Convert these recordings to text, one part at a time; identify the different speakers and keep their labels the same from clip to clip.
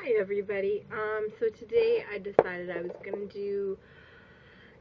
Speaker 1: Hi everybody. So today I decided I was gonna do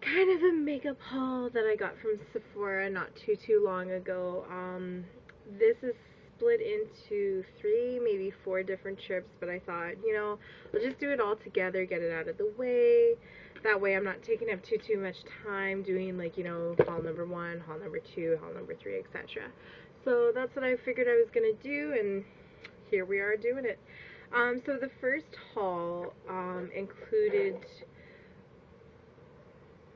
Speaker 1: kind of a makeup haul that I got from Sephora not too long ago. This is split into 3, maybe 4 different trips, but I thought, I'll just do it all together, get it out of the way. That way I'm not taking up too much time doing haul number 1, haul number 2, haul number 3, etc. So that's what I figured I was gonna do, and here we are doing it. So the first haul included,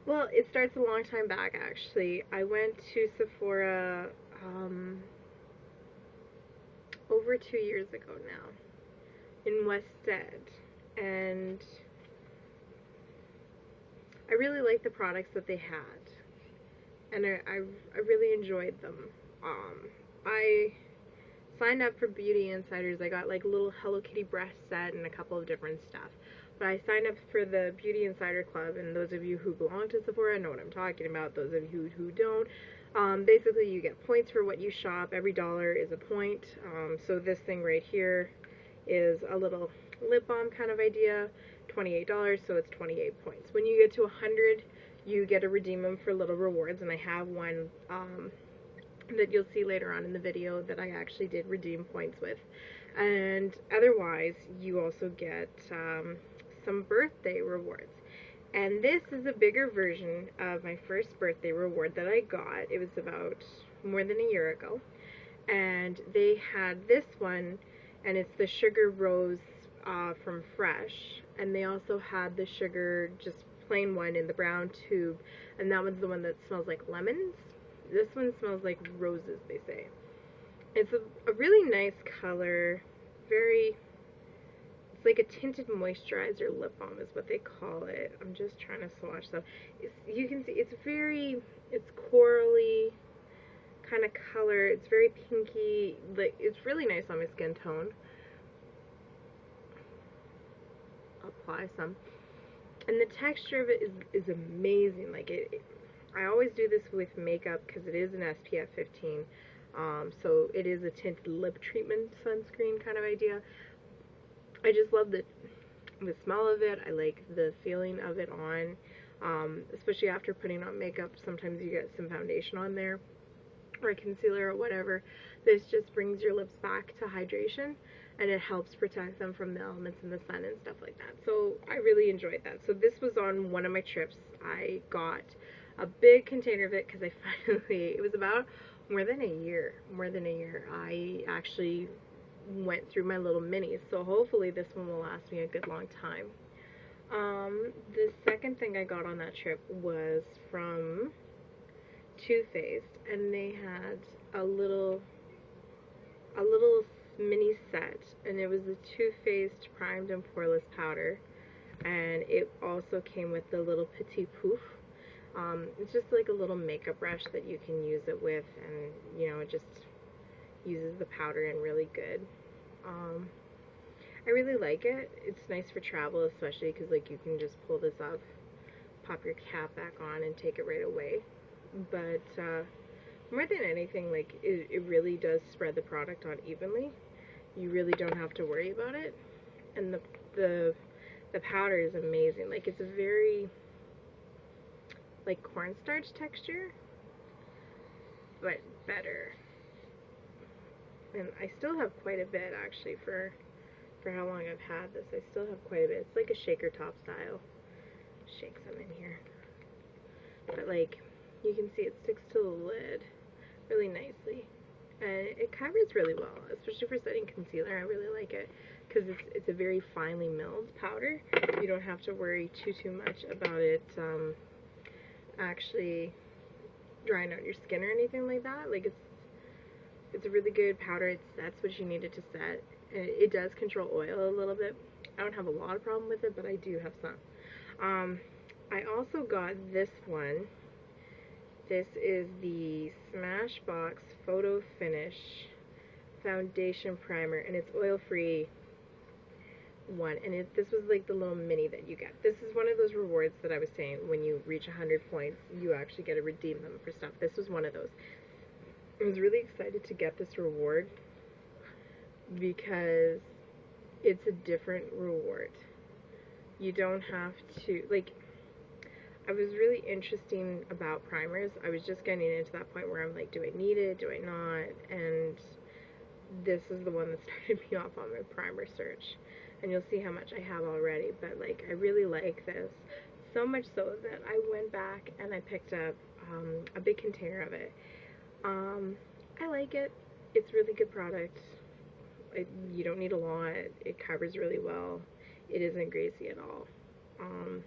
Speaker 1: well, it starts a long time back actually. I went to Sephora over 2 years ago now in West End, and I really liked the products that they had, and I really enjoyed them. I signed up for Beauty Insiders. I got like a little Hello Kitty breast set and a couple of different stuff. But I signed up for the Beauty Insider Club, and those of you who belong to Sephora know what I'm talking about. Those of you who don't, basically you get points for what you shop. Every dollar is a point. So this thing right here is a little lip balm kind of idea, $28, so it's 28 points. When you get to 100, you get to redeem them for little rewards, and I have one that you'll see later on in the video that I actually did redeem points with. And otherwise, you also get some birthday rewards. And this is a bigger version of my first birthday reward that I got. It was about more than a year ago. And they had this one, and it's the Sugar Rose from Fresh. And they also had the sugar, just plain one in the brown tube. And that one's the one that smells like lemons. This one smells like roses, they say. It's a really nice color. It's like a tinted moisturizer lip balm is what they call it. I'm just trying to swatch stuff. You can see it's corally kind of color. It's very pinky. It's really nice on my skin tone. Apply some. And the texture of it is amazing. I always do this with makeup because it is an SPF 15, so it is a tinted lip treatment sunscreen kind of idea. I just love the smell of it. I like the feeling of it on, especially after putting on makeup. Sometimes you get some foundation on there or concealer or whatever. This just brings your lips back to hydration, and it helps protect them from the elements in the sun and stuff like that. So I really enjoyed that. So this was on one of my trips. I got a big container of it because it was about more than a year. I actually went through my little minis, so hopefully this one will last me a good long time. The second thing I got on that trip was from Too Faced, and they had a little mini set, and it was the Too Faced Primed and Poreless Powder, and it also came with the little Petit Pouf. It's just like a little makeup brush that you can use it with, and it just uses the powder in really good. I really like it. It's nice for travel, especially because you can just pull this up, pop your cap back on, and take it right away. But more than anything, it really does spread the product on evenly. You really don't have to worry about it, and the powder is amazing. It's a very cornstarch texture, but better. And I still have quite a bit actually for how long I've had this. I still have quite a bit. It's like a shaker top style. Shake some in here, but you can see it sticks to the lid really nicely, and it covers really well, especially for setting concealer. I really like it because it's a very finely milled powder. You don't have to worry too much about it actually drying out your skin or anything like that. It's a really good powder. It sets what you need it to set. It does control oil a little bit. I don't have a lot of problem with it, but I do have some. I also got this one. This is the Smashbox Photo Finish Foundation Primer, and it's oil-free one, and this was the little mini that you get. This is one of those rewards that I was saying, when you reach 100 points you actually get to redeem them for stuff. This was one of those. I was really excited to get this reward because it's a different reward. You don't have to, like, I was really interesting about primers. I was just getting into that point where I'm like, do I need it? Do I not? And this is the one that started me off on my primer search. And you'll see how much I have already, but like, I really like this. So much so that I went back and I picked up a big container of it. I like it. It's really good product. You don't need a lot. It covers really well. It isn't greasy at all. Um,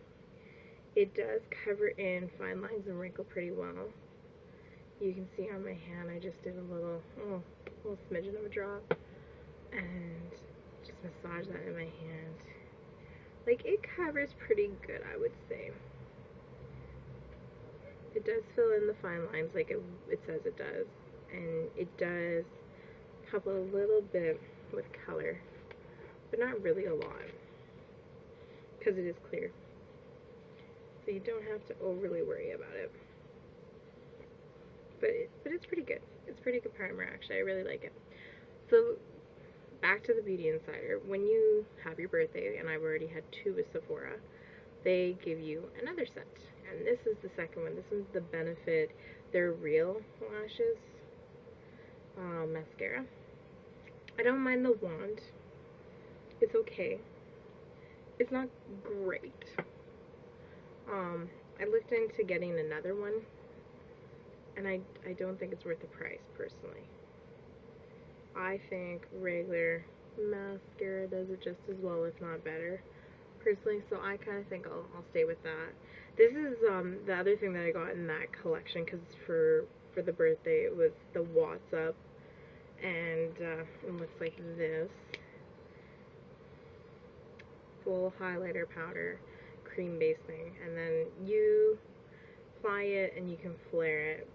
Speaker 1: it does cover in fine lines and wrinkle pretty well. You can see on my hand I just did a little smidgen of a drop and just massage that in my hand. Like, it covers pretty good, I would say. It does fill in the fine lines like it says it does, and it does help a little bit with color, but not really a lot because it is clear, so you don't have to overly worry about it. But it's pretty good. It's pretty good primer, actually. I really like it. So back to the Beauty Insider. When you have your birthday, and I've already had 2 with Sephora, they give you another set, and this is the second one. This one's the Benefit. They're Real Lashes mascara. I don't mind the wand. It's okay. It's not great. I looked into getting another one, and I don't think it's worth the price, personally. I think regular mascara does it just as well, if not better, personally, so I kind of think I'll stay with that. This is the other thing that I got in that collection, because for the birthday it was the What's Up, and it looks like this. Full highlighter powder, cream base thing, and then you apply it and you can flare it,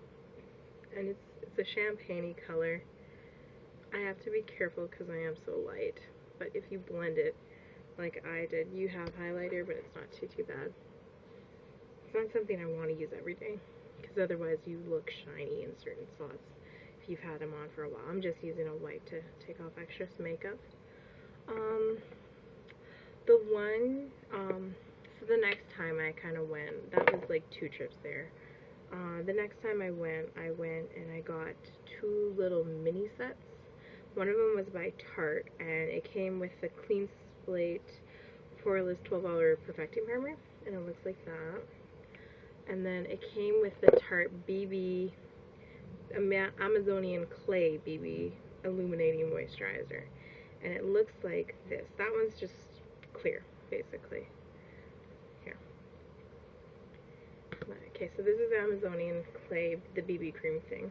Speaker 1: and it's a champagne-y color. I have to be careful because I am so light, but if you blend it like I did, you have highlighter, but it's not too bad. It's not something I want to use every day, because otherwise you look shiny in certain spots if you've had them on for a while. I'm just using a white to take off excess makeup. The one, so the next time I kind of went, that was like 2 trips there. The next time I went and I got 2 little mini sets. One of them was by Tarte, and it came with the Clean Slate Poreless 12-Hour Perfecting Primer, and it looks like that. And then it came with the Tarte BB Amazonian Clay BB Illuminating Moisturizer, and it looks like this. That one's just clear, basically. Here. Okay, so this is Amazonian Clay, the BB cream thing.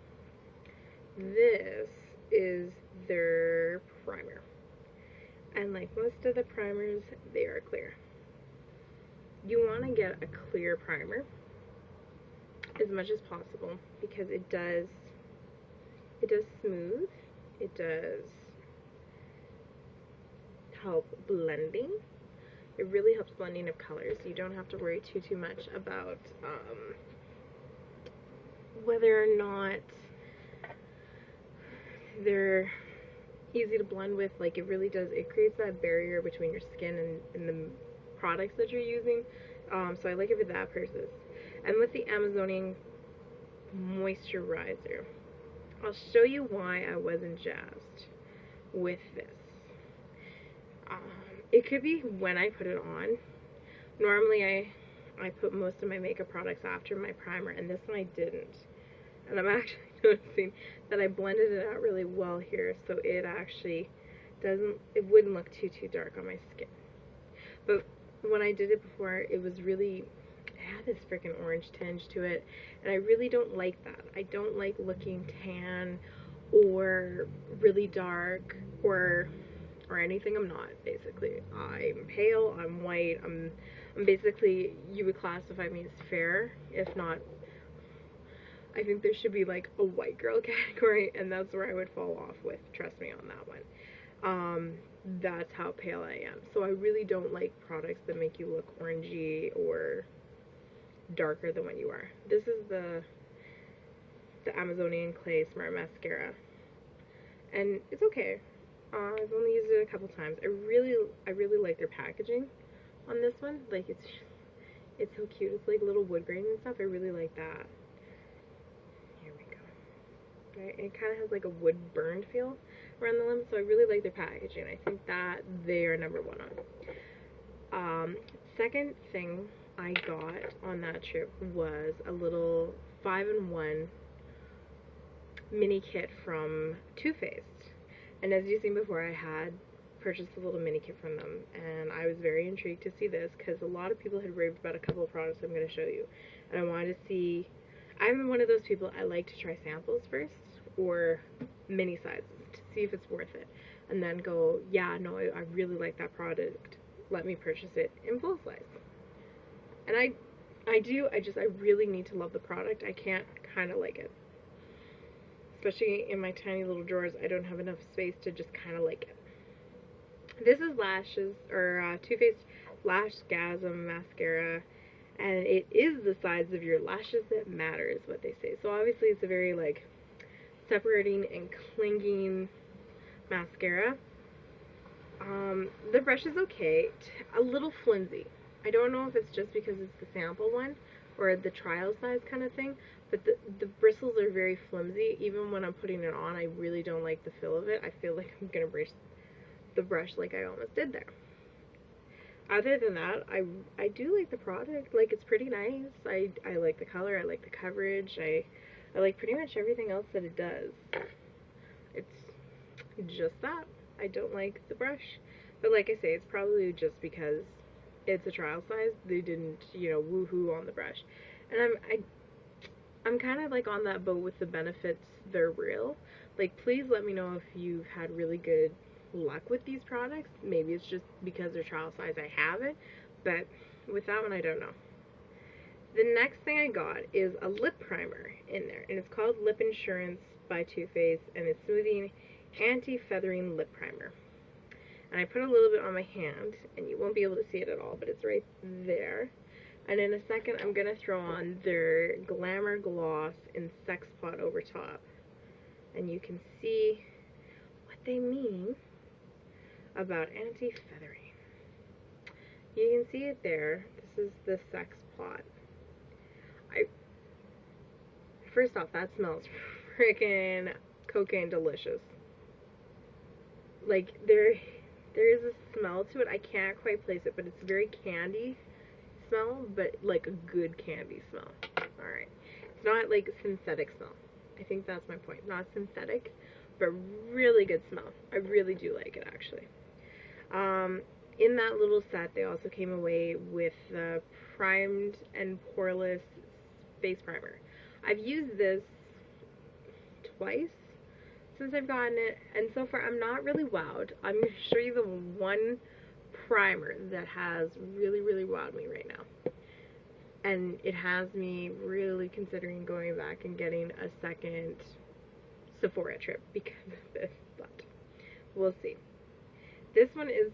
Speaker 1: This is their primer, and like most of the primers, they are clear. You want to get a clear primer as much as possible, because it does smooth, it does help blending. It really helps blending of colors. You don't have to worry too much about whether or not they're easy to blend with. Like, it really does, it creates that barrier between your skin and the products that you're using. So I like it for that purpose. And with the Amazonian moisturizer, I'll show you why I wasn't jazzed with this. It could be when I put it on. Normally I put most of my makeup products after my primer, and this one I didn't. And I'm actually noticing that I blended it out really well here, so it actually wouldn't look too dark on my skin. But when I did it before, it had this freaking orange tinge to it, and I really don't like that. I don't like looking tan or really dark or anything. I'm not, basically. I'm pale, I'm white, I'm basically, you would classify me as fair, if not, I think there should be like a white girl category, and that's where I would fall off with, trust me on that one. That's how pale I am. So I really don't like products that make you look orangey or darker than what you are. This is the Amazonian Clay Smart Mascara, and it's okay. I've only used it a couple times. I really like their packaging on this one. Like it's so cute. It's like little wood grain and stuff. I really like that. Here we go. Right, and it kind of has like a wood burned feel around the limbs, so I really like their packaging. I think that they are number one on. Second thing I got on that trip was a little 5-in-1 mini kit from Too Faced. And as you've seen before, I had purchased a little mini kit from them, and I was very intrigued to see this because a lot of people had raved about a couple of products I'm going to show you. And I wanted to see, I'm one of those people, I like to try samples first, or mini sizes, to see if it's worth it. And then go, yeah, no, I really like that product. Let me purchase it in full size. And I really need to love the product. I can't kind of like it. Especially in my tiny little drawers, I don't have enough space to just kind of like it. This is Lashes, or Too Faced Lashgasm Mascara, and it is the size of your lashes that matter, is what they say. So obviously it's a very like separating and clinging mascara. The brush is okay, a little flimsy. I don't know if it's just because it's the sample one or the trial size kind of thing, but the bristles are very flimsy. Even when I'm putting it on, I really don't like the feel of it. I feel like I'm gonna break the brush like I almost did there. Other than that, I do like the product. Like, it's pretty nice. I like the color, I like the coverage, I like pretty much everything else that it does. It's just that. I don't like the brush. But like I say, it's probably just because it's a trial size. They didn't, you know, woohoo on the brush. And I'm kind of like on that boat with the benefits. They're real. Like, please let me know if you've had really good luck with these products. Maybe it's just because they're trial size I haven't. But with that one, I don't know. The next thing I got is a lip primer in there. And it's called Lip Insurance by Too Faced. And it's Smoothing Anti-Feathering Lip Primer. And I put a little bit on my hand, and you won't be able to see it at all, but it's right there. And in a second, I'm going to throw on their Glamour Gloss in Sex Pot over top. And you can see what they mean about anti-feathering. You can see it there. This is the Sex Pot. First off, that smells freaking cocaine delicious. Like, there is a smell to it. I can't quite place it, but it's very candy smell, but like a good candy smell. Alright. It's not like synthetic smell. I think that's my point. Not synthetic, but really good smell. I really do like it, actually. In that little set, they also came away with the Primed and Poreless Face Primer. I've used this twice since I've gotten it, and so far I'm not really wowed. I'm going to show you the one primer that has really, really wowed me right now. And it has me really considering going back and getting a second Sephora trip because of this, but we'll see. This one is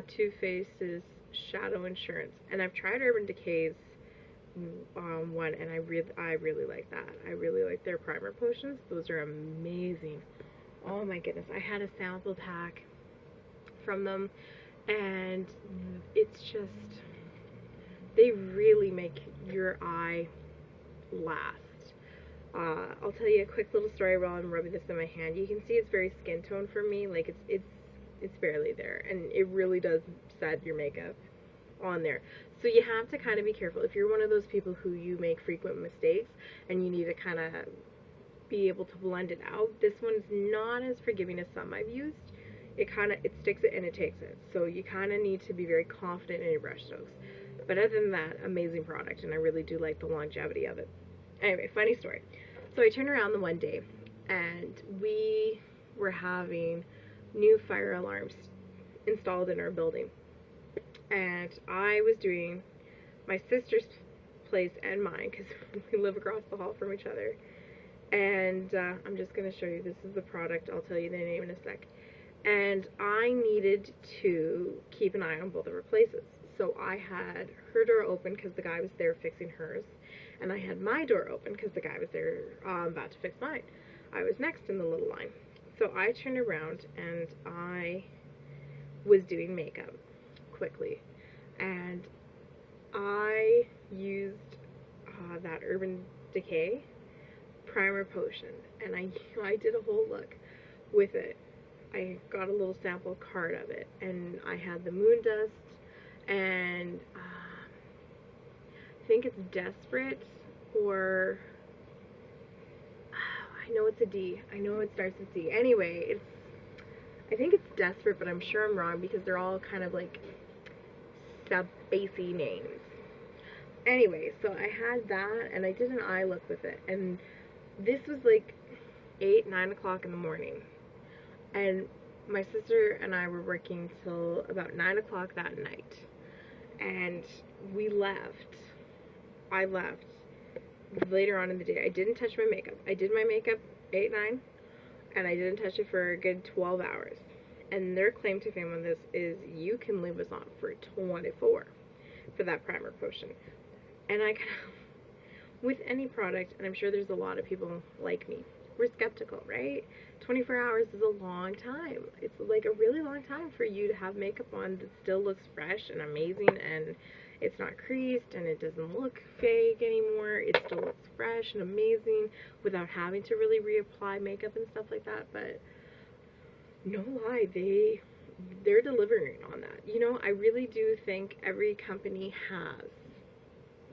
Speaker 1: Too Faced's Shadow Insurance, and I've tried Urban Decay's one, and I really like that. I really like their primer potions. Those are amazing. Oh my goodness, I had a sample pack from them, and it's just, they really make your eye last. I'll tell you a quick little story while I'm rubbing this in my hand. You can see it's very skin tone for me, like it's barely there, and it really does set your makeup on there. So you have to kind of be careful. If you're one of those people who you make frequent mistakes and you need to kind of be able to blend it out, this one's not as forgiving as some I've used. It sticks it and it takes it. So you kind of need to be very confident in your brush strokes. But other than that, amazing product, and I really do like the longevity of it. Anyway, funny story. So I turned around the one day, and we were having new fire alarms installed in our building. And I was doing my sister's place and mine, because we live across the hall from each other. And I'm just going to show you. This is the product. I'll tell you the name in a sec. And I needed to keep an eye on both of her places. So I had her door open because the guy was there fixing hers. And I had my door open because the guy was there about to fix mine. I was next in the little line. So I turned around and I was doing makeup quickly, and I used that Urban Decay primer potion, and I did a whole look with it. I got a little sample card of it, and I had the moon dust, and I think it's Desperate, or I know it's a D. I know it starts with D. Anyway, I think it's Desperate, but I'm sure I'm wrong because they're all kind of like sub-bassy names. Anyway, so I had that, and I did an eye look with it, and this was like 8, 9 o'clock in the morning, and my sister and I were working till about 9 o'clock that night, and we left. I left later on in the day. I didn't touch my makeup. I did my makeup 8, 9, and I didn't touch it for a good 12 hours. And their claim to fame on this is you can leave this on for 24 for that primer potion. And I kind of, with any product, and I'm sure there's a lot of people like me, we're skeptical, right? 24 hours is a long time. It's like a really long time for you to have makeup on that still looks fresh and amazing, and it's not creased, and it doesn't look fake anymore. It still looks fresh and amazing without having to really reapply makeup and stuff like that. But no lie, they're delivering on that. You know, I really do think every company has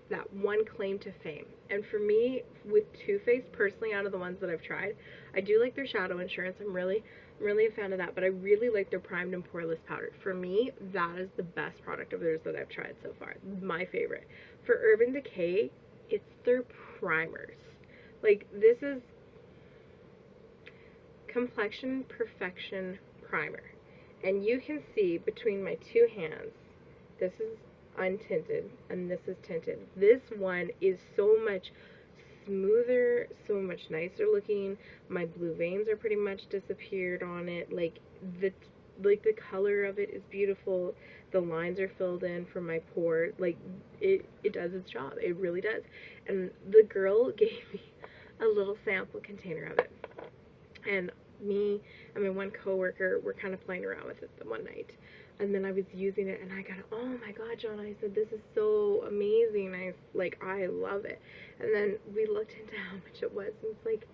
Speaker 1: that one claim to fame. And for me, with Too Faced, personally, out of the ones that I've tried, I do like their shadow insurance. I'm really a fan of that, but I really like their primed and poreless powder. For me, that is the best product of theirs that I've tried so far. My favorite. For Urban Decay, it's their primers. Like, this is Complexion Perfection Primer. And you can see between my two hands, this is untinted and this is tinted. This one is so much smoother, so much nicer looking. My blue veins are pretty much disappeared on it. Like the color of it is beautiful. The lines are filled in from my pore. Like it does its job. It really does. And the girl gave me a little sample container of it. And me and my one coworker were kind of playing around with it the one night. And then I was using it, and I got, oh my god, John, I said, this is so amazing. I love it. And then we looked into how much it was, and it's like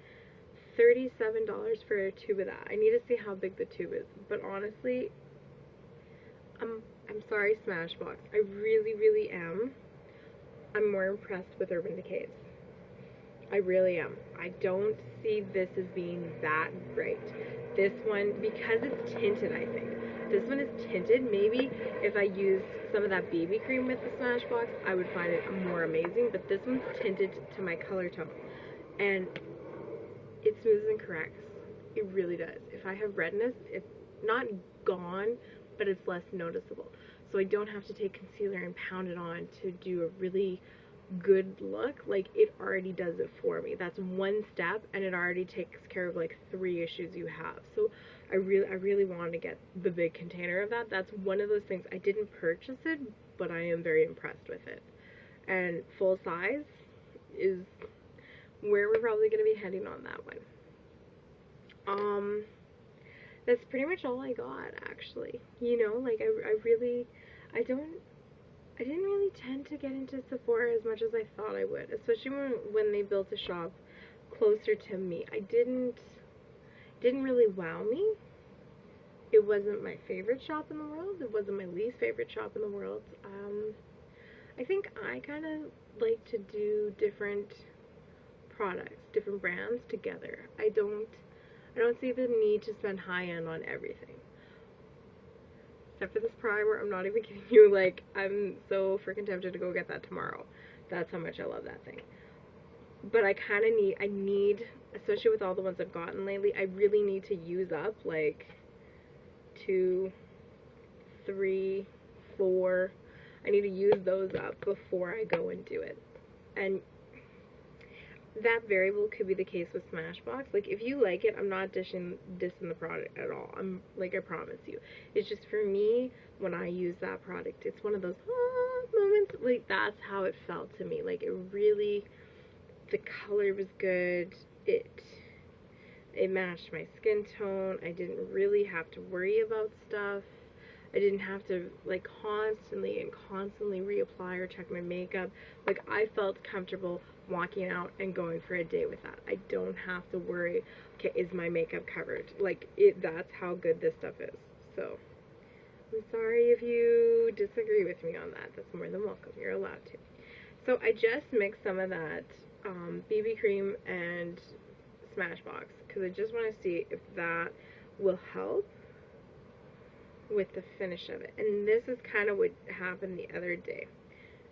Speaker 1: $37 for a tube of that. I need to see how big the tube is. But honestly, I'm sorry, Smashbox. I really am. I'm more impressed with Urban Decay's. I really am. I don't see this as being that great. This one, because it's tinted, I think. This one is tinted. Maybe if I used some of that BB cream with the Smashbox, I would find it more amazing. But this one's tinted to my color tone. And it smooths and corrects. It really does. If I have redness, it's not gone, but it's less noticeable. So I don't have to take concealer and pound it on to do a really good look. Like, it already does it for me. That's one step, and it already takes care of like 3 issues you have. So I really wanted to get the big container of that. That's one of those things. I didn't purchase it, but I am very impressed with it. And full size is where we're probably going to be heading on that one. That's pretty much all I got, actually. You know, like, I didn't really tend to get into Sephora as much as I thought I would, especially when they built a shop closer to me. I didn't really wow me. It wasn't my favorite shop in the world. It wasn't my least favorite shop in the world. I think I kind of like to do different products, different brands together. I don't see the need to spend high end on everything. Except for this primer, I'm not even kidding you. Like, I'm so freaking tempted to go get that tomorrow. That's how much I love that thing. But I kind of need, especially with all the ones I've gotten lately, I really need to use up like 2, 3, 4. I need to use those up before I go and do it. And that variable could be the case with Smashbox. Like, if you like it, I'm not dissing the product at all. I'm like, I promise you. It's just for me, when I use that product, it's one of those moments. Like, that's how it felt to me. Like, it really, the color was good. It matched my skin tone. I didn't really have to worry about stuff. I didn't have to like constantly reapply or check my makeup. Like, I felt comfortable walking out and going for a day with that. I don't have to worry, okay, is my makeup covered? Like, that's how good this stuff is. So I'm sorry if you disagree with me on that. That's more than welcome. You're allowed to. So I just mixed some of that BB cream and Smashbox because I just want to see if that will help with the finish of it. And this is kind of what happened the other day.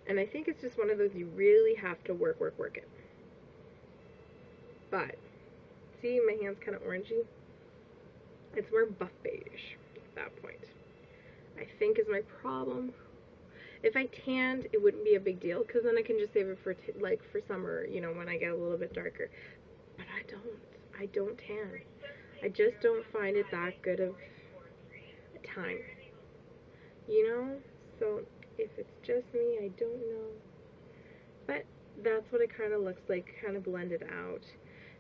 Speaker 1: And I think it's just one of those you really have to work it. But, see, my hand's kind of orangey. It's more buff beige at that point, I think, is my problem. If I tanned, it wouldn't be a big deal, because then I can just save it for, for summer, you know, when I get a little bit darker. But I don't tan. I just don't find it that good of a time, you know? So, if it's just me, I don't know. But that's what it kind of looks like, kind of blended out.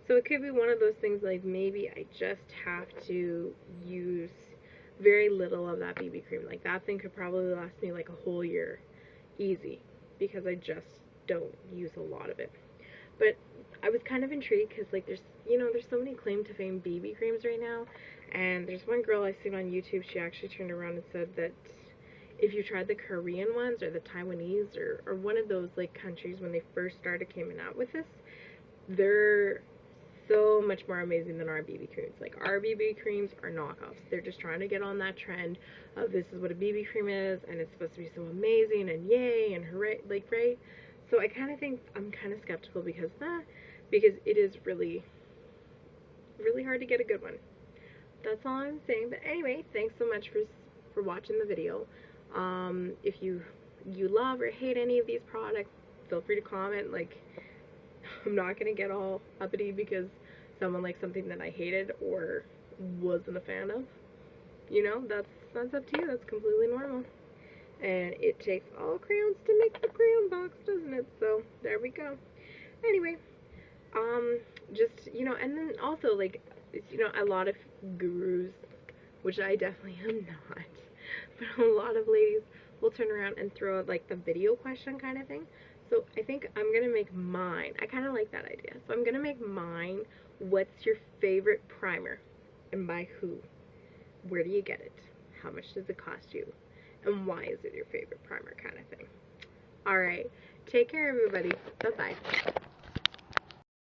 Speaker 1: So it could be one of those things like maybe I just have to use very little of that BB cream. Like, that thing could probably last me like a whole year easy because I just don't use a lot of it. But I was kind of intrigued because, like, there's so many claim to fame BB creams right now. And there's one girl I've seen on YouTube, she actually turned around and said that if you tried the Korean ones or the Taiwanese or one of those, like, countries when they first started coming out with this, they're so much more amazing than our BB creams. Like, our BB creams are knockoffs. They're just trying to get on that trend of this is what a BB cream is, and it's supposed to be so amazing, and yay, and hooray, like, right? So I kind of think I'm kind of skeptical because of that, because it is really, really hard to get a good one. That's all I'm saying. But anyway, thanks so much for watching the video. If you love or hate any of these products, feel free to comment. Like, I'm not gonna get all uppity because someone liked something that I hated or wasn't a fan of. You know, that's up to you. That's completely normal. And it takes all crayons to make the crayon box, doesn't it? So there we go. Anyway, just, you know, and then also, like, you know, a lot of gurus, which I definitely am not, but a lot of ladies will turn around and throw out, like, the video question kind of thing. So I think I'm gonna make mine. I kind of like that idea. So I'm gonna make mine, what's your favorite primer and by who? Where do you get it? How much does it cost you? And why is it your favorite primer kind of thing? Alright, take care everybody. Bye-bye.